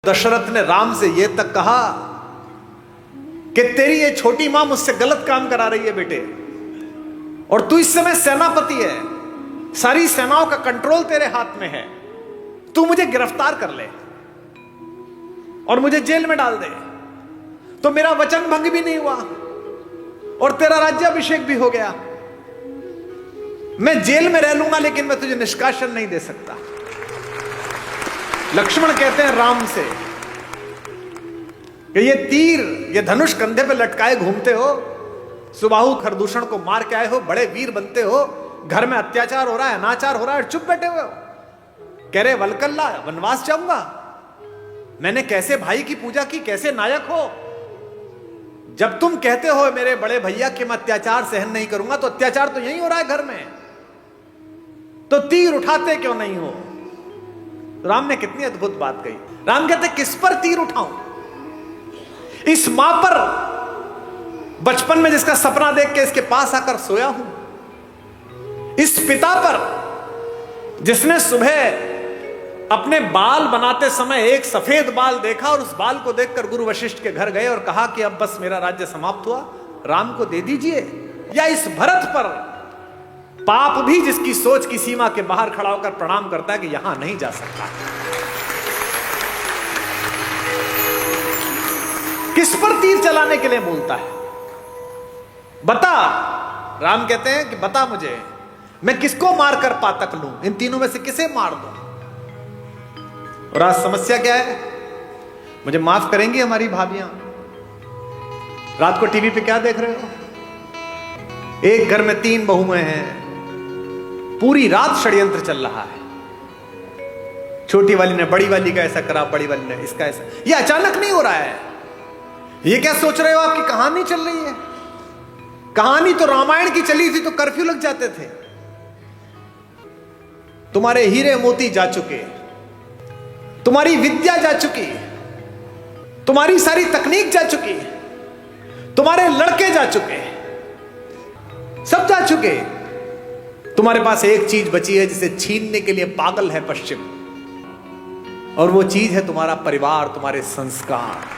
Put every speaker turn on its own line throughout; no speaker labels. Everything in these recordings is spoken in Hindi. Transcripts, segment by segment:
दशरथ ने राम से यह तक कहा कि तेरी ये छोटी मां मुझसे गलत काम करा रही है बेटे, और तू इस समय सेनापति है, सारी सेनाओं का कंट्रोल तेरे हाथ में है, तू मुझे गिरफ्तार कर ले और मुझे जेल में डाल दे तो मेरा वचन भंग भी नहीं हुआ और तेरा राज्याभिषेक भी हो गया। मैं जेल में रह लूंगा लेकिन मैं तुझे निष्कासन नहीं दे सकता। लक्ष्मण कहते हैं राम से कि ये तीर, ये धनुष कंधे पे लटकाए घूमते हो, सुबाहु खरदूषण को मार के आए हो, बड़े वीर बनते हो, घर में अत्याचार हो रहा है, अनाचार हो रहा है, चुप बैठे हुए हो। कह रहे वलकल्ला वनवास जाऊंगा, मैंने कैसे भाई की पूजा की, कैसे नायक हो। जब तुम कहते हो मेरे बड़े भैया कि मैं अत्याचार सहन नहीं करूंगा, तो अत्याचार तो यही हो रहा है घर में, तो तीर उठाते क्यों नहीं हो। राम ने कितनी अद्भुत बात कही। राम कहते किस पर तीर उठाऊं, इस मां पर बचपन में जिसका सपना देख के इसके पास आकर सोया हूं, इस पिता पर जिसने सुबह अपने बाल बनाते समय एक सफेद बाल देखा और उस बाल को देखकर गुरु वशिष्ठ के घर गए और कहा कि अब बस मेरा राज्य समाप्त हुआ, राम को दे दीजिए। या इस भरत पर पाप भी जिसकी सोच की सीमा के बाहर खड़ा होकर प्रणाम करता है कि यहां नहीं जा सकता। किस पर तीर चलाने के लिए बोलता है, बता। राम कहते हैं कि बता मुझे, मैं किसको मारकर पातक लूं, इन तीनों में से किसे मार दूं। और आज समस्या क्या है, मुझे माफ करेंगी हमारी भाभियां, रात को टीवी पे क्या देख रहे हो, एक घर में 3 बहुएं हैं, पूरी रात षड्यंत्र चल रहा है। छोटी वाली ने बड़ी वाली का ऐसा करा, बड़ी वाली ने इसका ऐसा। ये अचानक नहीं हो रहा है। ये क्या सोच रहे हो, आपकी कहानी चल रही है। कहानी तो रामायण की चली थी तो कर्फ्यू लग जाते थे। तुम्हारे हीरे मोती जा चुके, तुम्हारी विद्या जा चुकी, तुम्हारी सारी तकनीक जा चुकी, तुम्हारे लड़के जा चुके, सब जा चुके। तुम्हारे पास एक चीज बची है जिसे छीनने के लिए पागल है पश्चिम, और वो चीज है तुम्हारा परिवार, तुम्हारे संस्कार।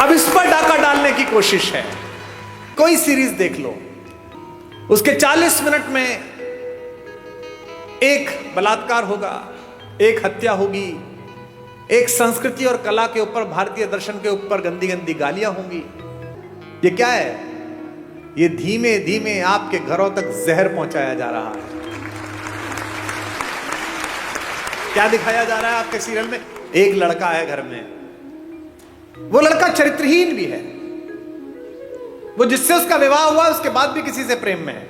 अब इस पर डाका डालने की कोशिश है। कोई सीरीज देख लो, उसके 40 मिनट में एक बलात्कार होगा, एक हत्या होगी, एक संस्कृति और कला के ऊपर, भारतीय दर्शन के ऊपर गंदी गंदी गालियां होंगी। ये क्या है, ये धीमे धीमे आपके घरों तक जहर पहुंचाया जा रहा है। क्या दिखाया जा रहा है आपके सीरियल में, एक लड़का है घर में, वो लड़का चरित्रहीन भी है, वो जिससे उसका विवाह हुआ उसके बाद भी किसी से प्रेम में है,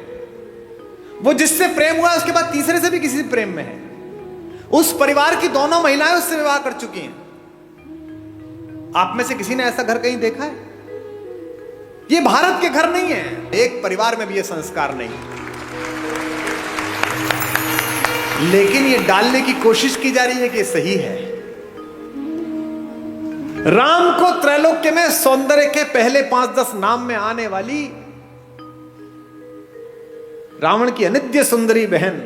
वो जिससे प्रेम हुआ उसके बाद तीसरे से भी किसी से प्रेम में है, उस परिवार की दोनों महिलाएं उससे विवाह कर चुकी हैं। आप में से किसी ने ऐसा घर कहीं देखा है? ये भारत के घर नहीं है, एक परिवार में भी ये संस्कार नहीं, लेकिन ये डालने की कोशिश की जा रही है कि ये सही है। राम को त्रैलोक्य में सौंदर्य के पहले 5-10 नाम में आने वाली रावण की अनित्य सुंदरी बहन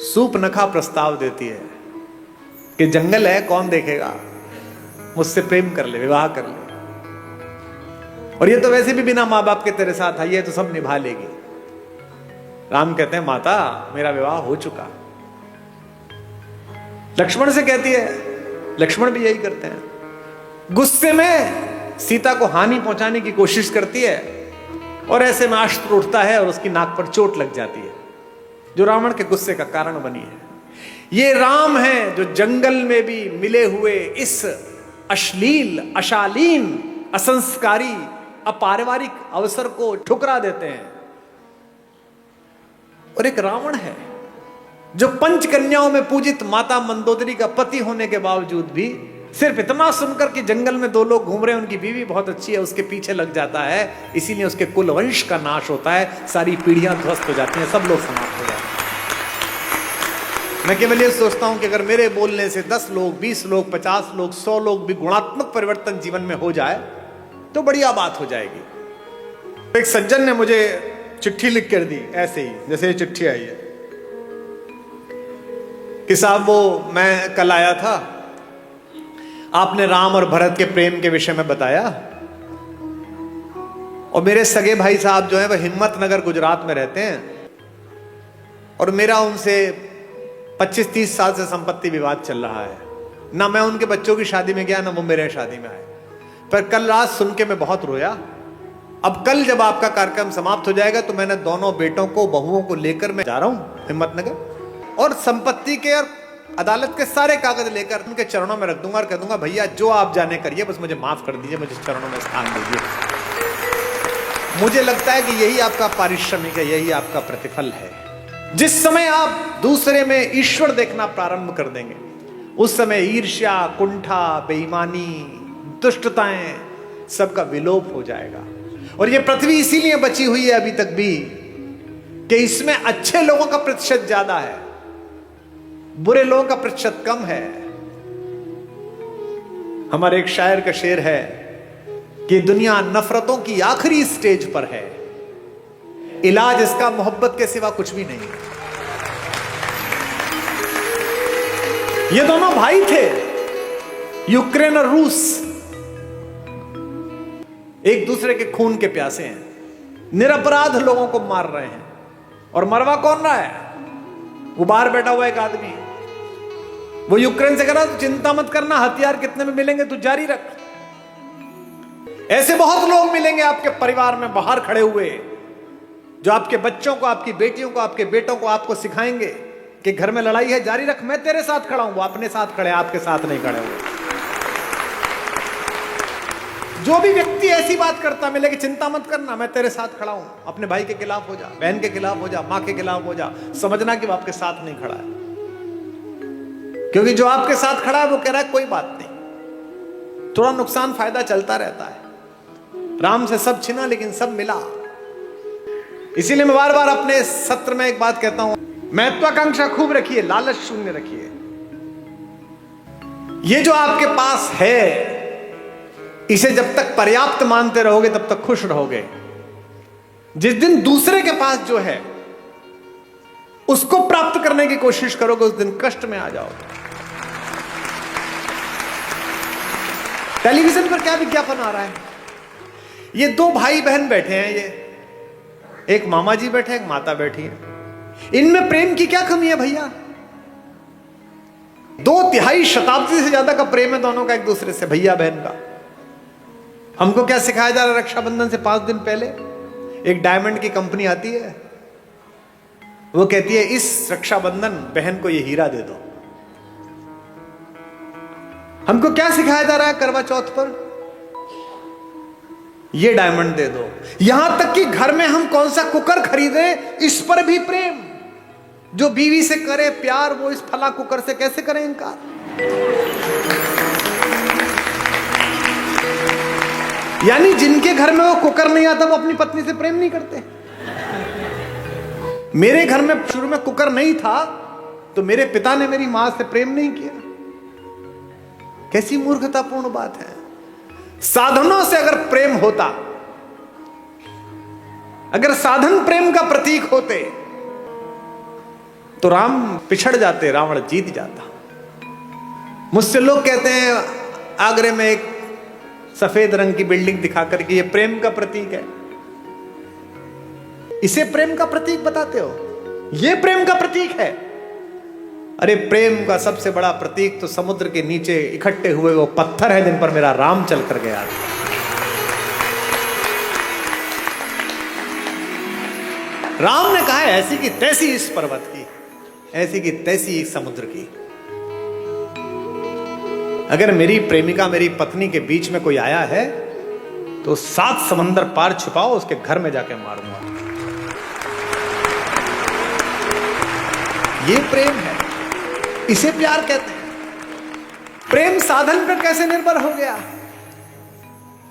सूपनखा प्रस्ताव देती है कि जंगल है, कौन देखेगा, मुझसे प्रेम कर ले, विवाह कर ले, और ये तो वैसे भी बिना मां बाप के तेरे साथ आई है तो सब निभा लेगी। राम कहते हैं माता मेरा विवाह हो चुका। लक्ष्मण से कहती है, लक्ष्मण भी यही करते हैं, गुस्से में सीता को हानि पहुंचाने की कोशिश करती है और ऐसे में अस्त्र उठता है और उसकी नाक पर चोट लग जाती है, जो रावण के गुस्से का कारण बनी है। ये राम है जो जंगल में भी मिले हुए इस अश्लील, अशालीन, असंस्कारी, अपारिवारिक अवसर को ठुकरा देते हैं। और एक रावण है जो पंचकन्याओं में पूजित माता मंदोदरी का पति होने के बावजूद भी सिर्फ इतना सुनकर कि जंगल में 2 लोग घूम रहे हैं, उनकी बीवी बहुत अच्छी है, उसके पीछे लग जाता है, इसीलिए उसके कुल वंश का नाश होता है, सारी पीढ़ियां ध्वस्त हो जाती हैं, सब लोग समाप्त हो जाते हैं। मैं केवल ये सोचता हूं कि अगर मेरे बोलने से 10 लोग, 20 लोग, 50 लोग, 100 लोग भी गुणात्मक परिवर्तन जीवन में हो जाए तो बढ़िया बात हो जाएगी। एक सज्जन ने मुझे चिट्ठी लिख कर दी, ऐसे ही जैसे ये चिट्ठी आई है कि साहब वो मैं कल आया था, आपने राम और भरत के प्रेम के विषय में बताया, और मेरे सगे भाई साहब जो है वह हिम्मतनगर गुजरात में रहते हैं, और मेरा उनसे 25-30 साल से संपत्ति विवाद चल रहा है। ना मैं उनके बच्चों की शादी में गया, ना वो मेरे शादी में आए। पर कल रात सुन के मैं बहुत रोया। अब कल जब आपका कार्यक्रम समाप्त हो जाएगा तो मैंने दोनों बेटों को, बहुओं को लेकर मैं जा रहा हूं हिम्मतनगर, और संपत्ति के और अदालत के सारे कागज लेकर उनके चरणों में रख दूंगा और कह दूंगा, भैया जो आप जाने करिए, बस मुझे माफ कर दीजिए, मुझे चरणों में स्थान दीजिए। मुझे लगता है कि यही आपका पारिश्रमिक है, यही आपका प्रतिफल है। जिस समय आप दूसरे में ईश्वर देखना प्रारंभ कर देंगे, उस समय ईर्ष्या, कुंठा, बेईमानी, दुष्टताएं सबका विलोप हो जाएगा। और ये पृथ्वी इसीलिए बची हुई है अभी तक भी कि इसमें अच्छे लोगों का प्रतिशत ज्यादा है, बुरे लोगों का प्रतिशत कम है। हमारे एक शायर का शेर है कि दुनिया नफरतों की आखिरी स्टेज पर है, इलाज इसका मोहब्बत के सिवा कुछ भी नहीं। ये दोनों भाई थे, यूक्रेन और रूस, एक दूसरे के खून के प्यासे हैं, निरपराध लोगों को मार रहे हैं। और मरवा कौन रहा है? वो बाहर बैठा हुआ एक आदमी, वो यूक्रेन से कह रहा चिंता मत करना, हथियार कितने में मिलेंगे तू जारी रख। ऐसे बहुत लोग मिलेंगे आपके परिवार में बाहर खड़े हुए, जो आपके बच्चों को, आपकी बेटियों को, आपके बेटों को आपको सिखाएंगे कि घर में लड़ाई है, जारी रख, मैं तेरे साथ खड़ा हूं। वो अपने साथ खड़े, आपके साथ नहीं खड़े हुए। जो भी व्यक्ति ऐसी बात करता मिले कि चिंता मत करना, मैं तेरे साथ खड़ा हूं, अपने भाई के खिलाफ हो जा, बहन के खिलाफ हो जा, मां के खिलाफ हो जा, समझना कि वो आपके साथ नहीं खड़ा है। क्योंकि जो आपके साथ खड़ा है वो कह रहा है कोई बात नहीं, थोड़ा नुकसान फायदा चलता रहता है। राम से सब छिना लेकिन सब मिला। इसीलिए मैं बार बार अपने सत्र में एक बात कहता हूं, महत्वाकांक्षा खूब रखिए, लालच शून्य रखिए। ये जो आपके पास है, इसे जब तक पर्याप्त मानते रहोगे तब तक खुश रहोगे। जिस दिन दूसरे के पास जो है उसको प्राप्त करने की कोशिश करोगे, उस दिन कष्ट में आ जाओगे। टेलीविजन पर क्या विज्ञापन आ रहा है? ये दो भाई बहन बैठे हैं, ये एक मामा जी बैठे, एक माता बैठी है। इनमें प्रेम की क्या कमी है भैया? 2 शताब्दी से ज्यादा का प्रेम है दोनों का एक दूसरे से, भैया बहन का। हमको क्या सिखाया जा रहा है? रक्षाबंधन से 5 दिन पहले एक डायमंड की कंपनी आती है, वो कहती है इस रक्षाबंधन बहन को ये हीरा दे दो। हमको क्या सिखाया जा रहा है करवा चौथ पर? ये डायमंड दे दो। यहां तक कि घर में हम कौन सा कुकर खरीदे, इस पर भी प्रेम। जो बीवी से करे प्यार, वो इस फला कुकर से कैसे करे इनकार? यानी जिनके घर में वो कुकर नहीं आता वो अपनी पत्नी से प्रेम नहीं करते। मेरे घर में शुरू में कुकर नहीं था तो मेरे पिता ने मेरी मां से प्रेम नहीं किया। कैसी मूर्खतापूर्ण बात है। साधनों से अगर प्रेम होता, अगर साधन प्रेम का प्रतीक होते तो राम पिछड़ जाते, रावण जीत जाता। मुझसे लोग कहते हैं आगरे में एक सफेद रंग की बिल्डिंग दिखाकर कि ये प्रेम का प्रतीक है। इसे प्रेम का प्रतीक बताते हो? ये प्रेम का प्रतीक है? अरे प्रेम का सबसे बड़ा प्रतीक तो समुद्र के नीचे इकट्ठे हुए वो पत्थर है जिन पर मेरा राम चल कर गया। राम ने कहा है ऐसी की तैसी इस पर्वत की, ऐसी की तैसी समुद्र की। अगर मेरी प्रेमिका, मेरी पत्नी के बीच में कोई आया है तो 7 समंदर पार छुपाओ, उसके घर में जाके मारूंगा। ये प्रेम है, इसे प्यार कहते हैं। प्रेम साधन पर कैसे निर्भर हो गया?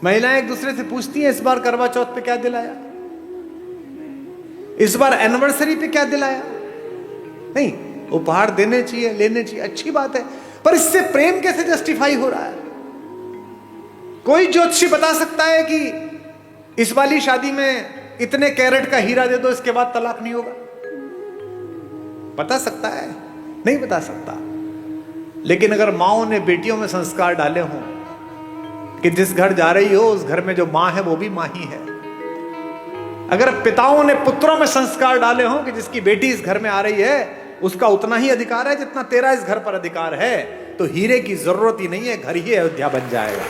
महिलाएं एक दूसरे से पूछती हैं इस बार करवा चौथ पे क्या दिलाया, इस बार एनिवर्सरी पे क्या दिलाया। नहीं, उपहार देने चाहिए, लेने चाहिए, अच्छी बात है, पर इससे प्रेम कैसे जस्टिफाई हो रहा है? कोई ज्योतिषी बता सकता है कि इस वाली शादी में इतने कैरेट का हीरा दे दो, इसके बाद तलाक नहीं होगा? बता सकता है? नहीं बता सकता। लेकिन अगर माओ ने बेटियों में संस्कार डाले हों कि जिस घर जा रही हो उस घर में जो मां है वो भी मां ही है, अगर पिताओं ने पुत्रों में संस्कार डाले हों कि जिसकी बेटी इस घर में आ रही है उसका उतना ही अधिकार है जितना तेरा इस घर पर अधिकार है, तो हीरे की जरूरत ही नहीं है, घर ही अयोध्या बन जाएगा।